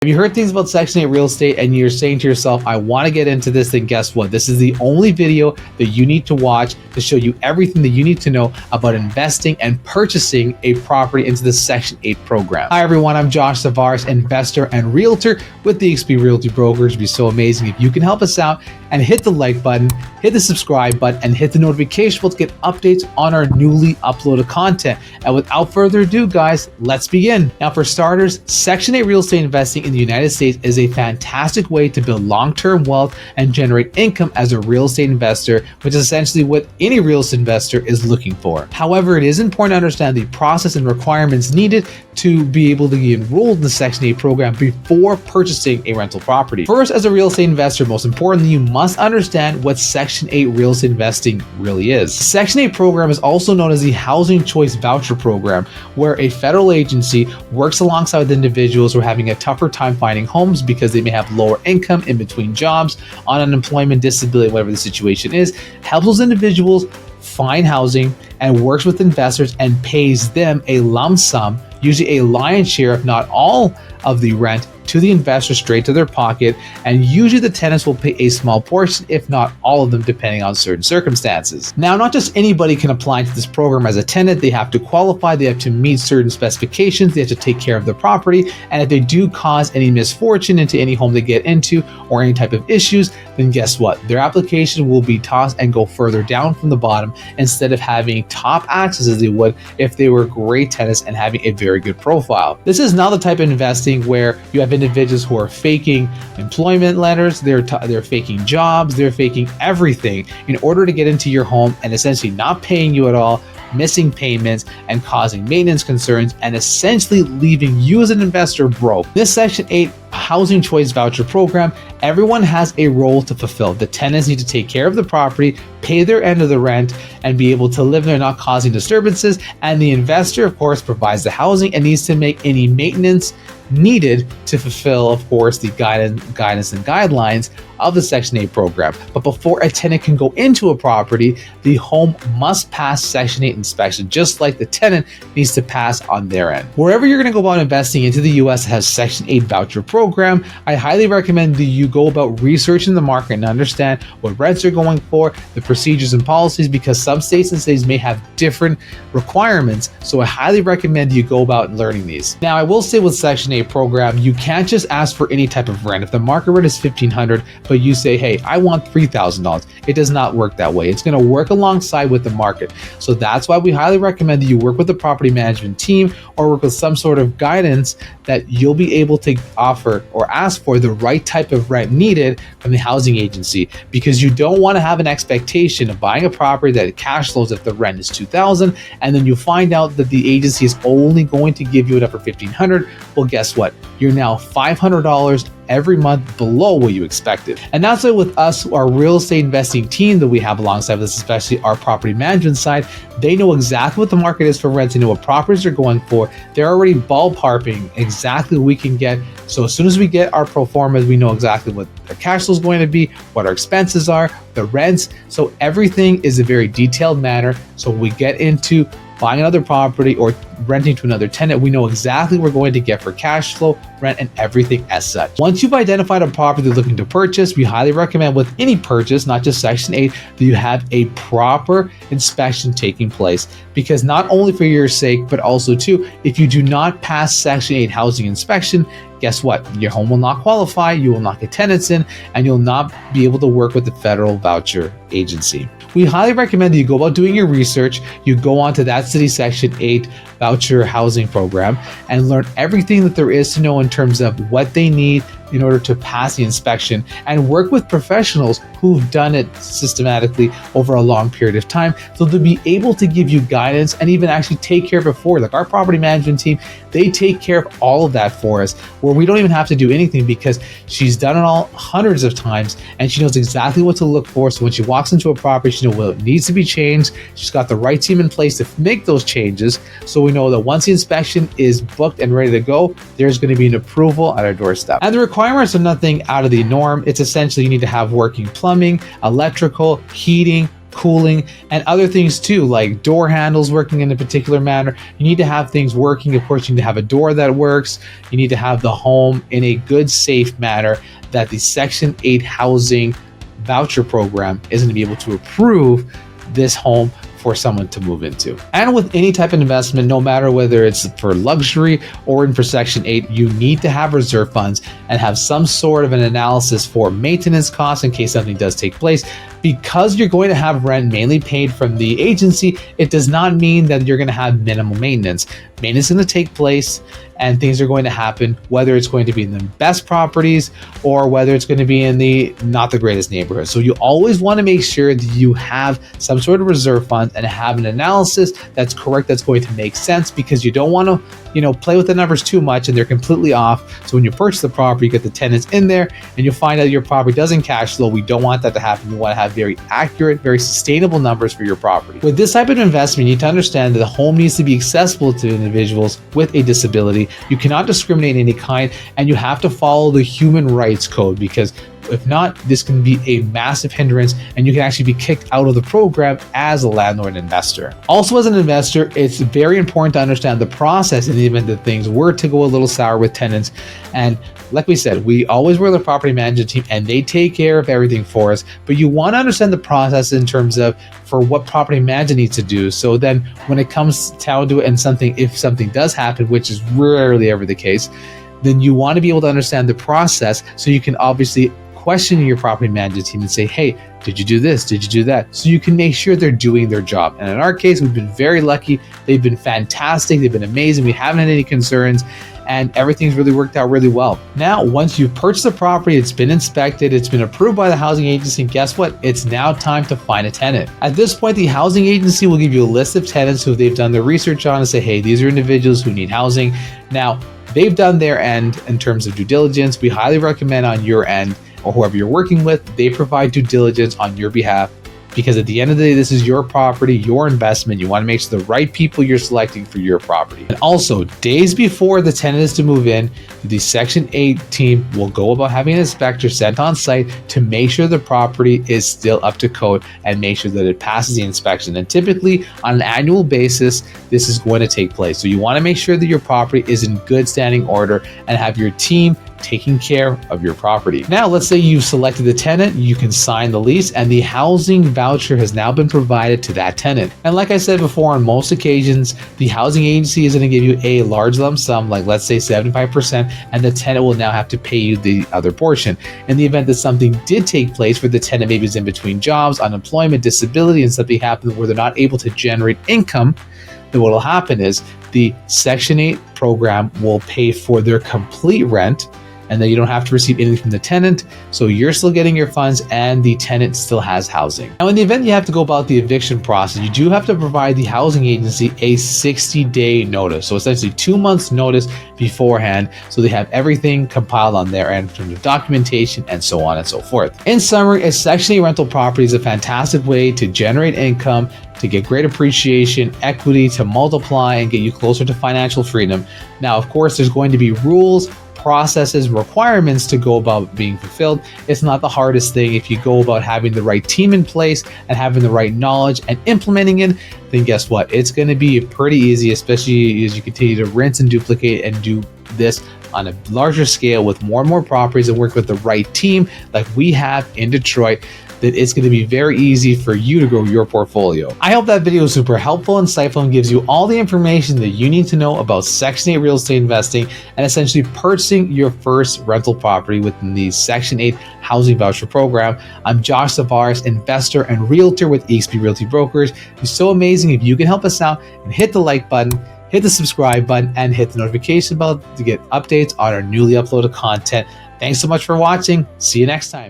If you heard things about Section 8 real estate and you're saying to yourself, I want to get into this, then guess what? This is the only video that you need to watch to show you everything that you need to know about investing and purchasing a property into the Section 8 program. Hi everyone, I'm Josh Tavares, investor and realtor with the XP Realty Brokers. It'd be so amazing if you can help us out and hit the like button, hit the subscribe button, and hit the notification bell to get updates on our newly uploaded content. And without further ado, guys, let's begin. Now, for starters, Section 8 real estate investing in the United States is a fantastic way to build long-term wealth and generate income as a real estate investor, which is essentially what any real estate investor is looking for. However, it is important to understand the process and requirements needed to be able to be enrolled in the Section 8 program before purchasing a rental property. First, as a real estate investor, most importantly, you must understand what Section 8 real estate investing really is. The Section 8 program is also known as the Housing Choice Voucher Program, where a federal agency works alongside with individuals who are having a tougher time finding homes because they may have lower income in between jobs, on unemployment, disability, whatever the situation is, helps those individuals find housing and works with investors and pays them a lump sum, usually a lion's share, if not all of the rent, to the investor straight to their pocket, and usually the tenants will pay a small portion, if not all of them, depending on certain circumstances. Now, not just anybody can apply to this program as a tenant. They have to qualify, they have to meet certain specifications, they have to take care of the property, and if they do cause any misfortune into any home they get into or any type of issues, then guess what? Their application will be tossed and go further down from the bottom instead of having top access as they would if they were great tenants and having a very good profile. This is not the type of investing where you have individuals who are faking employment letters, they're faking jobs, they're faking everything in order to get into your home and essentially not paying you at all, missing payments and causing maintenance concerns and essentially leaving you as an investor broke. This Section 8 Housing Choice Voucher Program, everyone has a role to fulfill. The tenants need to take care of the property, pay their end of the rent, and be able to live there not causing disturbances. And the investor, of course, provides the housing and needs to make any maintenance needed to fulfill, of course, the guidance and guidelines of the Section 8 program. But before a tenant can go into a property, the home must pass Section 8 inspection, just like the tenant needs to pass on their end. Wherever you're going to go about investing into the U.S. that has Section 8 voucher program, I highly recommend that you go about researching the market and understand what rents are going for, the procedures and policies, because some states and cities may have different requirements. So I highly recommend you go about learning these. Now, I will say with Section 8 program, you can't just ask for any type of rent. If the market rent is $1,500, but you say, hey, I want $3,000, it does not work that way. It's going to work alongside with the market. So that's why we highly recommend that you work with the property management team or work with some sort of guidance that you'll be able to offer or ask for the right type of rent needed from the housing agency, because you don't want to have an expectation of buying a property that cash flows if the rent is $2,000 and then you find out that the agency is only going to give you it up for $1,500. Well, guess what? You're now $500 every month below what you expected. And that's why with us, our real estate investing team that we have alongside of this, especially our property management side, they know exactly what the market is for rents, they know what properties they're going for. They're already ballparking exactly what we can get. So as soon as we get our pro formas, we know exactly what the cash flow is going to be, what our expenses are, the rents. So everything is a very detailed manner. So when we get into buying another property or renting to another tenant, we know exactly what we're going to get for cash flow, rent, and everything as such. Once you've identified a property you're looking to purchase, we highly recommend with any purchase, not just Section 8, that you have a proper inspection taking place. Because not only for your sake, but also too, if you do not pass Section 8 housing inspection, guess what? Your home will not qualify, you will not get tenants in, and you'll not be able to work with the federal voucher agency. We highly recommend that you go about doing your research, you go onto that city Section 8 voucher housing program and learn everything that there is to know in terms of what they need in order to pass the inspection, and work with professionals who've done it systematically over a long period of time, so they'll be able to give you guidance and even actually take care of it for you. Like our property management team, they take care of all of that for us, where we don't even have to do anything because she's done it all hundreds of times and she knows exactly what to look for. So when she walks into a property, she knows what needs to be changed. She's got the right team in place to make those changes. So we know that once the inspection is booked and ready to go, there's going to be an approval at our doorstep. And the requirements are nothing out of the norm. It's essentially you need to have working plumbing, electrical, heating, cooling, and other things too, like door handles working in a particular manner. You need to have things working. Of course, you need to have a door that works. You need to have the home in a good, safe manner that the Section 8 housing voucher program is going to be able to approve this home for someone to move into. And with any type of investment, no matter whether it's for luxury or in for Section 8, you need to have reserve funds and have some sort of an analysis for maintenance costs in case something does take place. Because you're going to have rent mainly paid from the agency, it does not mean that you're going to have minimal maintenance. Maintenance is going to take place and things are going to happen, whether it's going to be in the best properties or whether it's going to be in the not the greatest neighborhood. So you always want to make sure that you have some sort of reserve fund and have an analysis that's correct, that's going to make sense, because you don't want to, play with the numbers too much and they're completely off. So when you purchase the property, you get the tenants in there and you find out your property doesn't cash flow. We don't want that to happen. You want to have very accurate, very sustainable numbers for your property. With this type of investment, you need to understand that the home needs to be accessible to individuals with a disability. You cannot discriminate in any kind, and you have to follow the human rights code, because if not, this can be a massive hindrance and you can actually be kicked out of the program as a landlord investor. Also, as an investor, it's very important to understand the process in the event that things were to go a little sour with tenants. And like we said, we always work with the property management team and they take care of everything for us. But you want to understand the process in terms of for what property management needs to do. So then when it comes down to it and if something does happen, which is rarely ever the case, then you want to be able to understand the process so you can obviously question your property management team and say, hey, did you do this? Did you do that? So you can make sure they're doing their job. And in our case, we've been very lucky. They've been fantastic. They've been amazing. We haven't had any concerns and everything's really worked out really well. Now, once you've purchased the property, it's been inspected, it's been approved by the housing agency, and guess what? It's now time to find a tenant. At this point, the housing agency will give you a list of tenants who they've done their research on and say, hey, these are individuals who need housing. Now, they've done their end in terms of due diligence. We highly recommend on your end, or whoever you're working with, they provide due diligence on your behalf, because at the end of the day, this is your property, your investment. You want to make sure the right people you're selecting for your property. And also, days before the tenant is to move in, the Section 8 team will go about having an inspector sent on site to make sure the property is still up to code and make sure that it passes the inspection. And typically, on an annual basis, this is going to take place. So you want to make sure that your property is in good standing order and have your team taking care of your property. Now, let's say you've selected the tenant, you can sign the lease, and the housing voucher has now been provided to that tenant. And like I said before, on most occasions, the housing agency is going to give you a large lump sum, like let's say 75%, and the tenant will now have to pay you the other portion. In the event that something did take place where the tenant maybe is in between jobs, unemployment, disability, and something happens where they're not able to generate income, then what will happen is the Section 8 program will pay for their complete rent, and then you don't have to receive anything from the tenant. So you're still getting your funds and the tenant still has housing. Now, in the event you have to go about the eviction process, you do have to provide the housing agency a 60-day notice. So essentially 2 months notice beforehand. So they have everything compiled on their end in terms of documentation and so on and so forth. In summary, a Section 8 rental property is a fantastic way to generate income, to get great appreciation, equity, to multiply and get you closer to financial freedom. Now, of course, there's going to be rules, processes, requirements to go about being fulfilled. It's not the hardest thing. If you go about having the right team in place and having the right knowledge and implementing it, then guess what? It's going to be pretty easy, especially as you continue to rinse and duplicate and do this on a larger scale with more and more properties and work with the right team like we have in Detroit. That it's going to be very easy for you to grow your portfolio. I hope that video is super helpful, insightful, and gives you all the information that you need to know about Section 8 real estate investing and essentially purchasing your first rental property within the Section 8 housing voucher program. I'm Josh Tavares, investor and realtor with eXp Realty Brokers. It's so amazing if you can help us out and hit the like button, hit the subscribe button, and hit the notification bell to get updates on our newly uploaded content. Thanks so much for watching. See you next time.